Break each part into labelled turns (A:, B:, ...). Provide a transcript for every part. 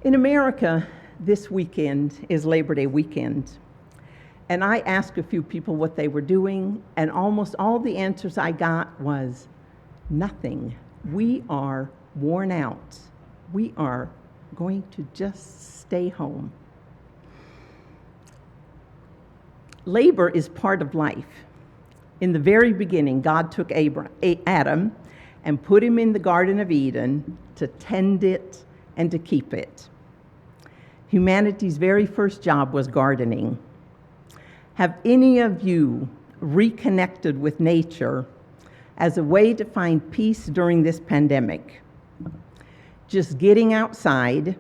A: In America, this weekend is Labor Day weekend. And I asked a few people what they were doing, and almost all the answers I got was nothing. We are worn out. We are going to just stay home. Labor is part of life. In the very beginning, God took Adam and put him in the Garden of Eden to tend it and to keep it. Humanity's very first job was gardening. Have any of you reconnected with nature as a way to find peace during this pandemic? Just getting outside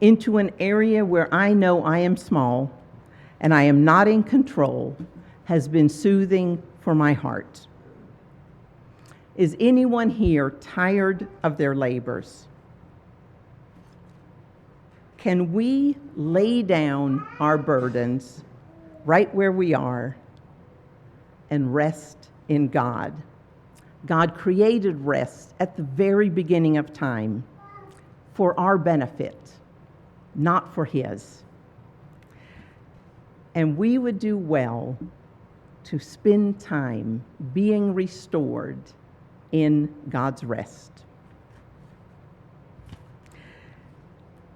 A: into an area where I know I am small and I am not in control has been soothing for my heart. Is anyone here tired of their labors? Can we lay down our burdens right where we are and rest in God? God created rest at the very beginning of time for our benefit, not for His. And we would do well to spend time being restored in God's rest.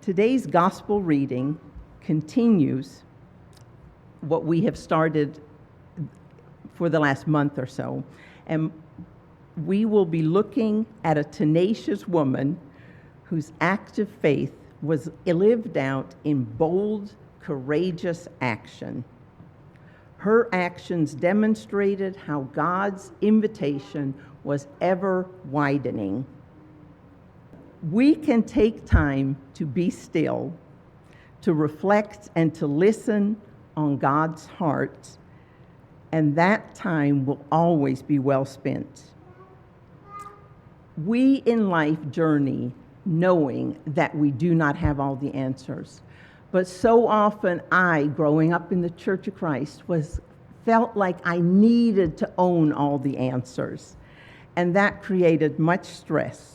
A: Today's gospel reading continues what we have started for the last month or so. And we will be looking at a tenacious woman whose act of faith was lived out in bold, courageous action. Her actions demonstrated how God's invitation was ever widening. We can take time to be still, to reflect and to listen on God's heart, and that time will always be well spent. We in life journey knowing that we do not have all the answers. But so often I, growing up in the Church of Christ, felt like I needed to own all the answers, and that created much stress.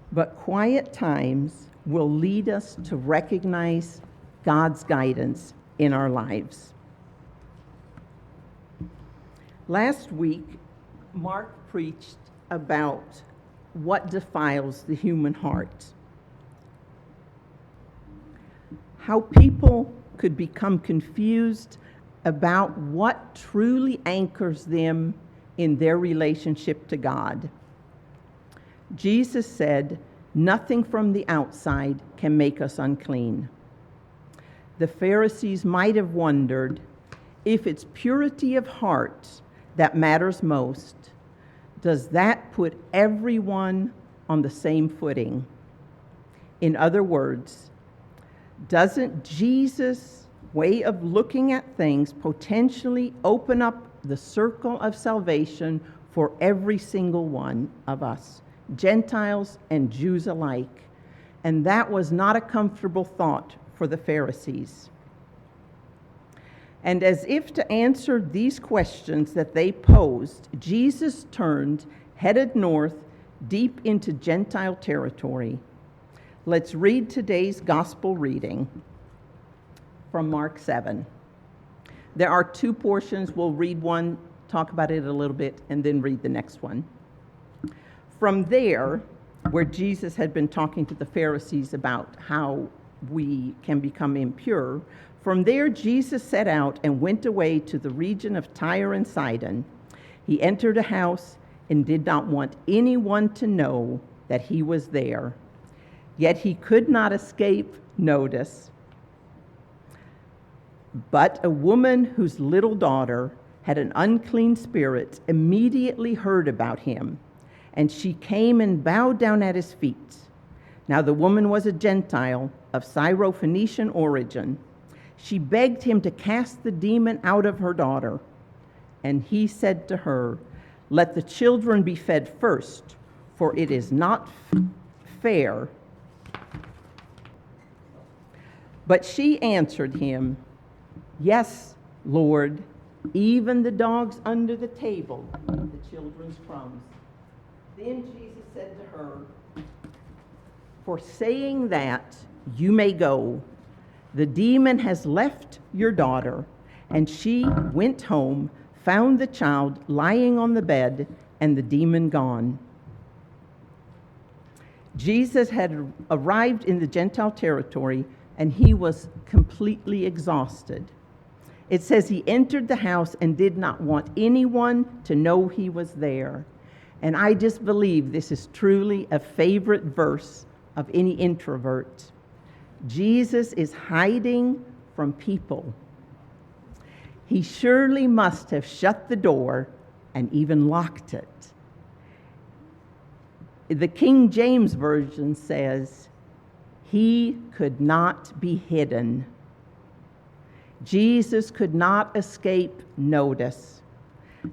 A: But quiet times will lead us to recognize God's guidance in our lives. Last week, Mark preached about what defiles the human heart. How people could become confused about what truly anchors them in their relationship to God. Jesus said, "Nothing from the outside can make us unclean." The Pharisees might have wondered if it's purity of heart that matters most. Does that put everyone on the same footing? In other words, doesn't Jesus' way of looking at things potentially open up the circle of salvation for every single one of us, Gentiles and Jews alike? And that was not a comfortable thought for the Pharisees. And as if to answer these questions that they posed, Jesus turned, headed north, deep into Gentile territory. Let's read today's gospel reading from Mark 7. There are two portions. We'll read one, talk about it a little bit, and then read the next one. From there, where Jesus had been talking to the Pharisees about how we can become impure, from there Jesus set out and went away to the region of Tyre and Sidon. He entered a house and did not want anyone to know that he was there. Yet he could not escape notice. But a woman whose little daughter had an unclean spirit immediately heard about him, and she came and bowed down at his feet. Now the woman was a Gentile of Syrophoenician origin. She begged him to cast the demon out of her daughter. And he said to her, "Let the children be fed first, for it is not fair." But she answered him, "Yes, Lord, even the dogs under the table eat the children's crumbs." Then Jesus said to her, For saying that, you may go. The demon has left your daughter." And she went home, found the child lying on the bed, and the demon gone. Jesus had arrived in the Gentile territory, and he was completely exhausted. It says he entered the house and did not want anyone to know he was there. And I just believe this is truly a favorite verse of any introvert. Jesus is hiding from people. He surely must have shut the door and even locked it. The King James Version says, "He could not be hidden." Jesus could not escape notice.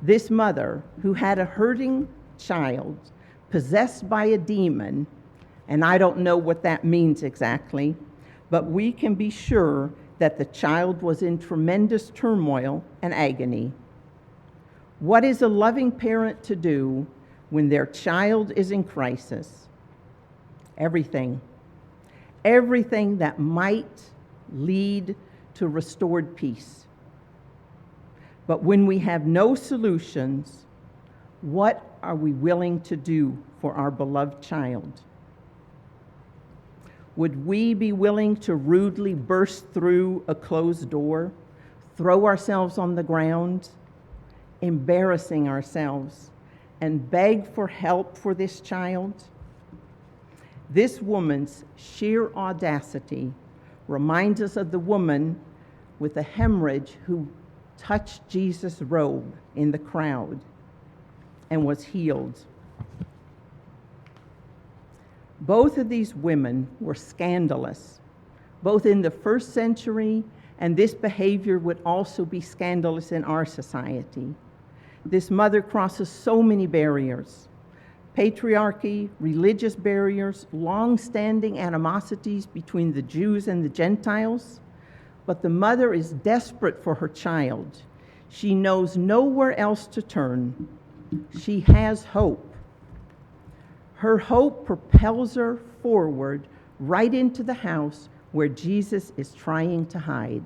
A: This mother, who had a hurting child possessed by a demon, and I don't know what that means exactly, but we can be sure that the child was in tremendous turmoil and agony. What is a loving parent to do when their child is in crisis? Everything. Everything that might lead to restored peace. But when we have no solutions, what are we willing to do for our beloved child? Would we be willing to rudely burst through a closed door, throw ourselves on the ground, embarrassing ourselves, and beg for help for this child? This woman's sheer audacity reminds us of the woman with a hemorrhage who touched Jesus' robe in the crowd and was healed. Both of these women were scandalous, both in the first century, and this behavior would also be scandalous in our society. This mother crosses so many barriers: patriarchy, religious barriers, long-standing animosities between the Jews and the Gentiles. But the mother is desperate for her child. She knows nowhere else to turn. She has hope. Her hope propels her forward right into the house where Jesus is trying to hide.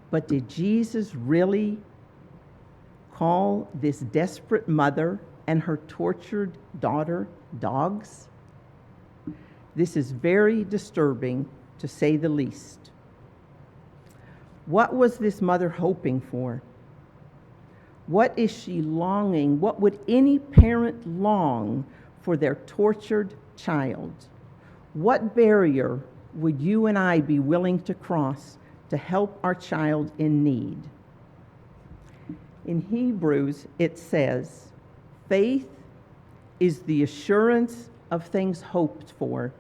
A: But did Jesus really call this desperate mother and her tortured daughter dogs? This is very disturbing, to say the least. What was this mother hoping for? What is she longing? What would any parent long for their tortured child? What barrier would you and I be willing to cross to help our child in need? In Hebrews, it says, "Faith is the assurance of things hoped for,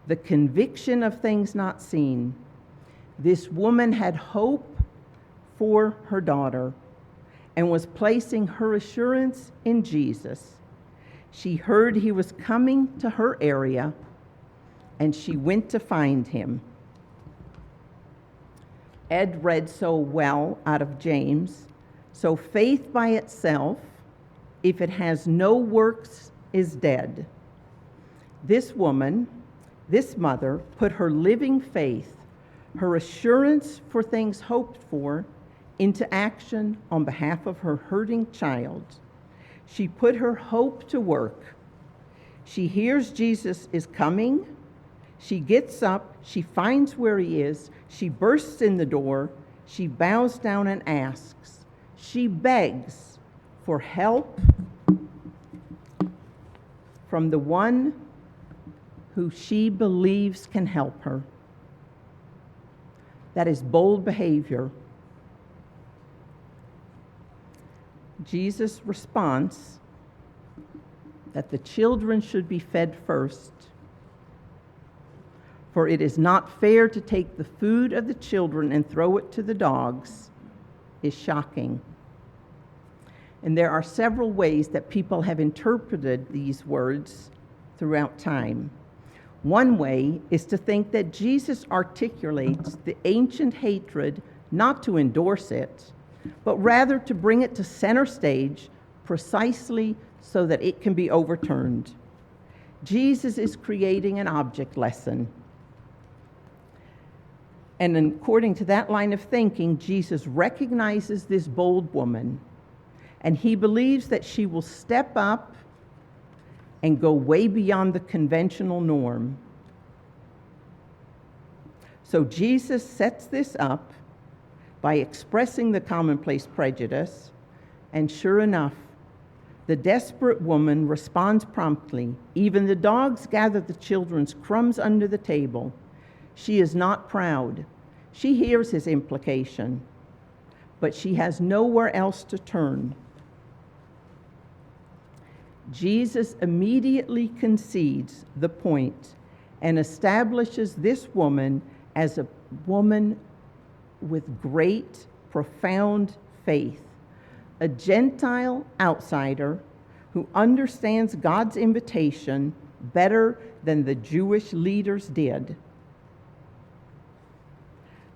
A: the conviction of things not seen." This woman had hope for her daughter and was placing her assurance in Jesus. She heard he was coming to her area, and she went to find him. Ed read so well out of James. So faith by itself, if it has no works, is dead. This woman, this mother, put her living faith, her assurance for things hoped for, into action on behalf of her hurting child. She put her hope to work. She hears Jesus is coming. She gets up. She finds where he is. She bursts in the door. She bows down and asks. She begs for help from the one who she believes can help her. That is bold behavior. Jesus' response that the children should be fed first, for it is not fair to take the food of the children and throw it to the dogs, is shocking. And there are several ways that people have interpreted these words throughout time. One way is to think that Jesus articulates the ancient hatred not to endorse it, but rather to bring it to center stage precisely so that it can be overturned. Jesus is creating an object lesson. And according to that line of thinking, Jesus recognizes this bold woman, and he believes that she will step up and go way beyond the conventional norm. So Jesus sets this up by expressing the commonplace prejudice, and sure enough, the desperate woman responds promptly. Even the dogs gather the children's crumbs under the table. She is not proud. She hears his implication, but she has nowhere else to turn. Jesus immediately concedes the point and establishes this woman as a woman with great, profound faith, a Gentile outsider who understands God's invitation better than the Jewish leaders did.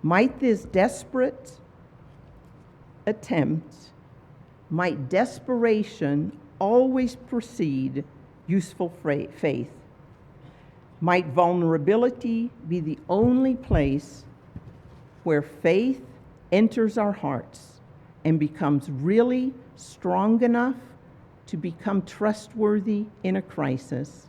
A: Might this desperate attempt, might desperation always precede useful faith? Might vulnerability be the only place where faith enters our hearts and becomes really strong enough to become trustworthy in a crisis?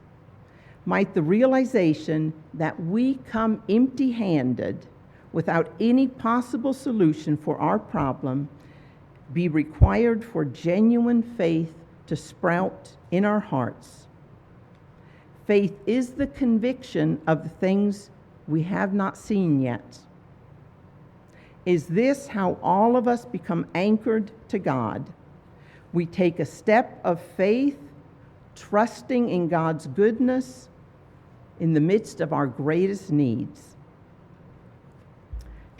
A: Might the realization that we come empty-handed without any possible solution for our problem be required for genuine faith to sprout in our hearts? Faith is the conviction of the things we have not seen yet. Is this how all of us become anchored to God? We take a step of faith, trusting in God's goodness in the midst of our greatest needs.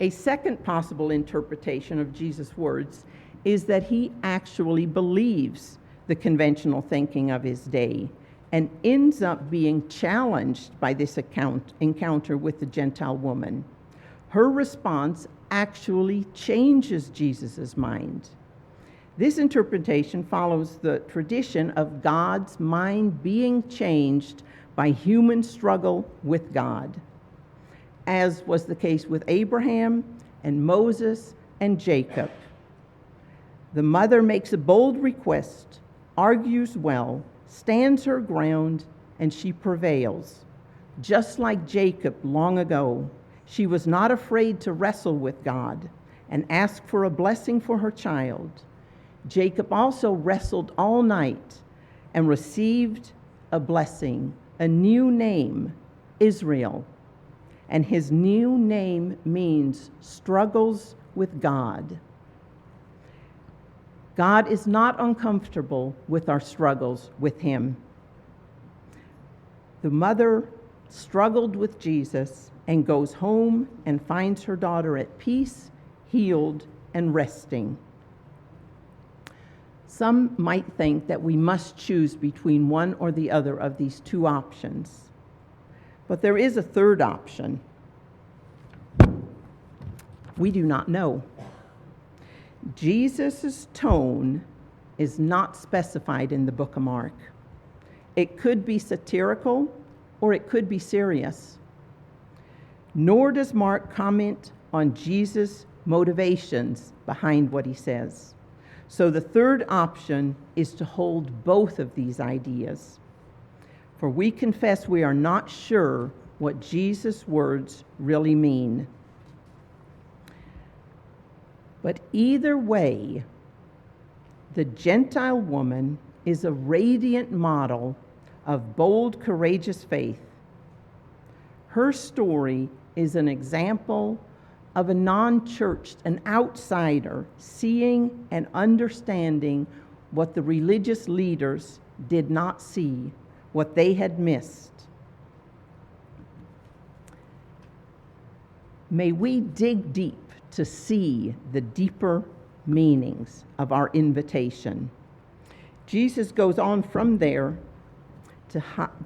A: A second possible interpretation of Jesus' words is that he actually believes the conventional thinking of his day and ends up being challenged by this encounter with the Gentile woman. Her response actually changes Jesus' mind. This interpretation follows the tradition of God's mind being changed by human struggle with God, as was the case with Abraham and Moses and Jacob. The mother makes a bold request, argues well, stands her ground, and she prevails. Just like Jacob long ago, she was not afraid to wrestle with God and ask for a blessing for her child. Jacob also wrestled all night and received a blessing, a new name, Israel. And his new name means struggles with God. God is not uncomfortable with our struggles with him. The mother struggled with Jesus and goes home and finds her daughter at peace, healed, and resting. Some might think that we must choose between one or the other of these two options. But there is a third option. We do not know. Jesus' tone is not specified in the book of Mark. It could be satirical or it could be serious. Nor does Mark comment on Jesus' motivations behind what he says. So the third option is to hold both of these ideas. For we confess we are not sure what Jesus' words really mean. But either way, the Gentile woman is a radiant model of bold, courageous faith. Her story is an example of a non-churched, an outsider, seeing and understanding what the religious leaders did not see, what they had missed. May we dig deep to see the deeper meanings of our invitation. Jesus goes on from there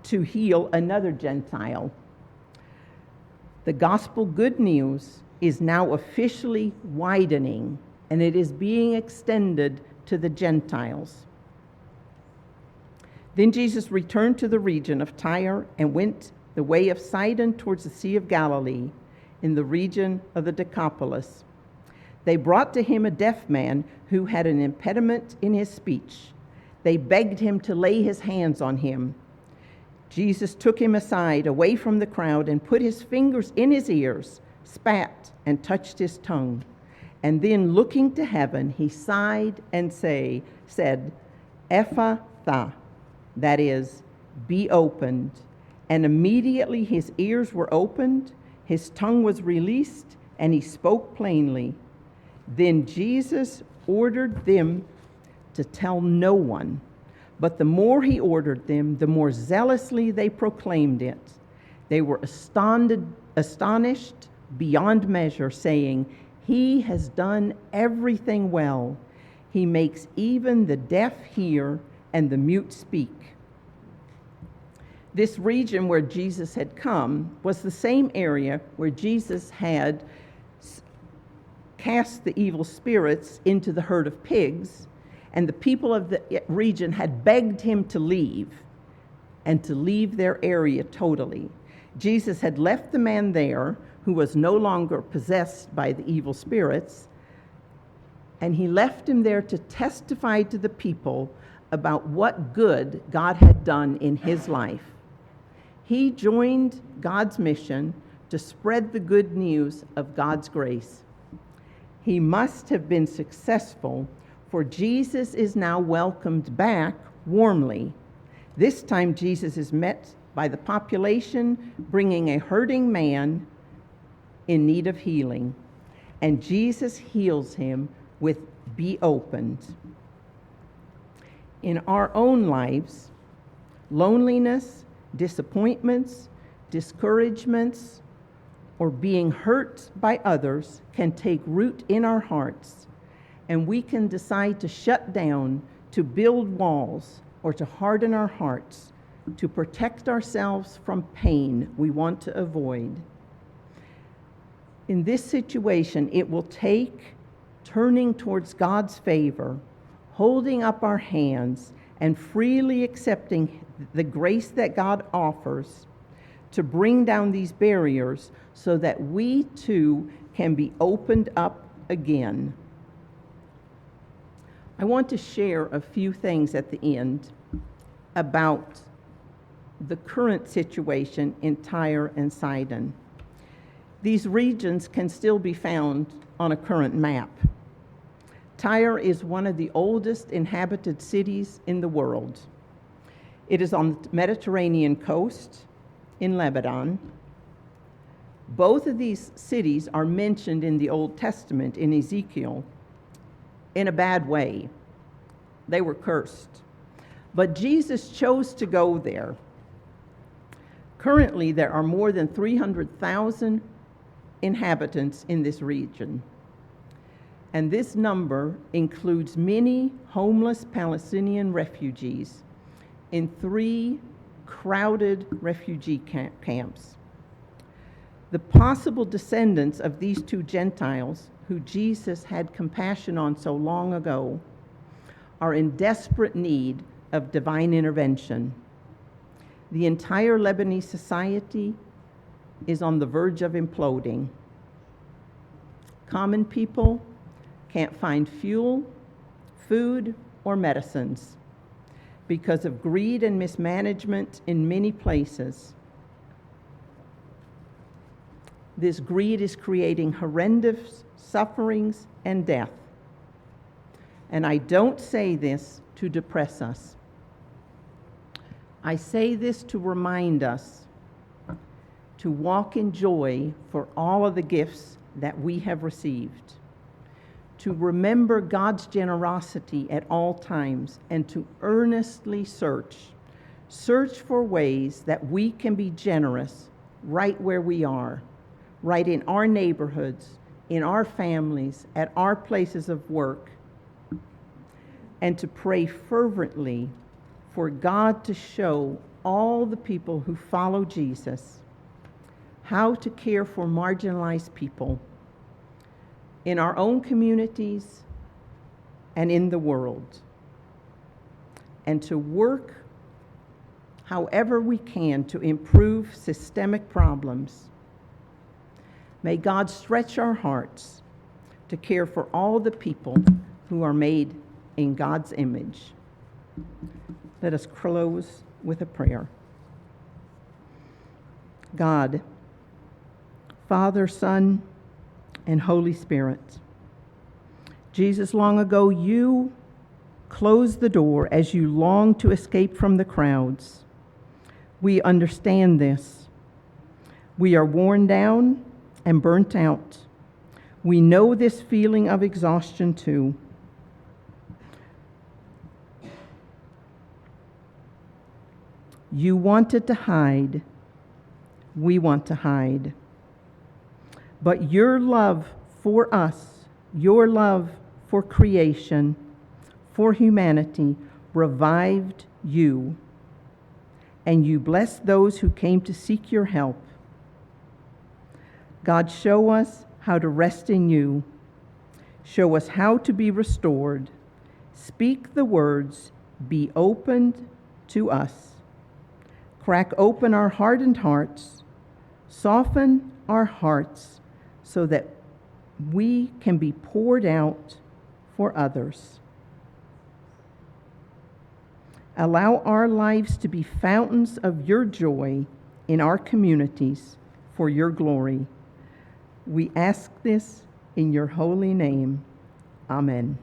A: to heal another Gentile. The gospel good news is now officially widening, and it is being extended to the Gentiles. Then Jesus returned to the region of Tyre and went the way of Sidon towards the Sea of Galilee, in the region of the Decapolis. They brought to him a deaf man who had an impediment in his speech. They begged him to lay his hands on him. Jesus took him aside, away from the crowd, and put his fingers in his ears, spat, and touched his tongue. And then, looking to heaven, he sighed and said, Ephphatha, that is, be opened. And immediately his ears were opened, his tongue was released, and he spoke plainly. Then Jesus ordered them to tell no one. But the more he ordered them, the more zealously they proclaimed it. They were astonished beyond measure, saying, He has done everything well. He makes even the deaf hear and the mute speak. This region where Jesus had come was the same area where Jesus had cast the evil spirits into the herd of pigs, and the people of the region had begged him to leave, and to leave their area totally. Jesus had left the man there who was no longer possessed by the evil spirits, and he left him there to testify to the people about what good God had done in his life. He joined God's mission to spread the good news of God's grace. He must have been successful, for Jesus is now welcomed back warmly. This time Jesus is met by the population bringing a hurting man in need of healing, and Jesus heals him with "be opened." In our own lives, loneliness, disappointments, discouragements, or being hurt by others can take root in our hearts, and we can decide to shut down, to build walls, or to harden our hearts to protect ourselves from pain we want to avoid. In this situation, it will take turning towards God's favor, holding up our hands, and freely accepting the grace that God offers to bring down these barriers so that we too can be opened up again. I want to share a few things at the end about the current situation in Tyre and Sidon. These regions can still be found on a current map. Tyre is one of the oldest inhabited cities in the world. It is on the Mediterranean coast in Lebanon. Both of these cities are mentioned in the Old Testament in Ezekiel in a bad way. They were cursed. But Jesus chose to go there. Currently, there are more than 300,000 inhabitants in this region. And this number includes many homeless Palestinian refugees in 3 crowded refugee camps. The possible descendants of these 2 Gentiles, who Jesus had compassion on so long ago, are in desperate need of divine intervention. The entire Lebanese society is on the verge of imploding. Common people can't find fuel, food, or medicines because of greed and mismanagement in many places. This greed is creating horrendous sufferings and death. And I don't say this to depress us. I say this to remind us to walk in joy for all of the gifts that we have received, to remember God's generosity at all times, and to earnestly search for ways that we can be generous right where we are, right in our neighborhoods, in our families, at our places of work, and to pray fervently for God to show all the people who follow Jesus how to care for marginalized people in our own communities and in the world, and to work however we can to improve systemic problems. May God stretch our hearts to care for all the people who are made in God's image. Let us close with a prayer. God, Father, Son, and Holy Spirit, Jesus, long ago you closed the door as you longed to escape from the crowds. We understand this. We are worn down and burnt out. We know this feeling of exhaustion too. You wanted to hide. We want to hide. But your love for us, your love for creation, for humanity, revived you. And you blessed those who came to seek your help. God, show us how to rest in you. Show us how to be restored. Speak the words, be opened to us. Crack open our hardened hearts. Soften our hearts so that we can be poured out for others. Allow our lives to be fountains of your joy in our communities for your glory. We ask this in your holy name. Amen.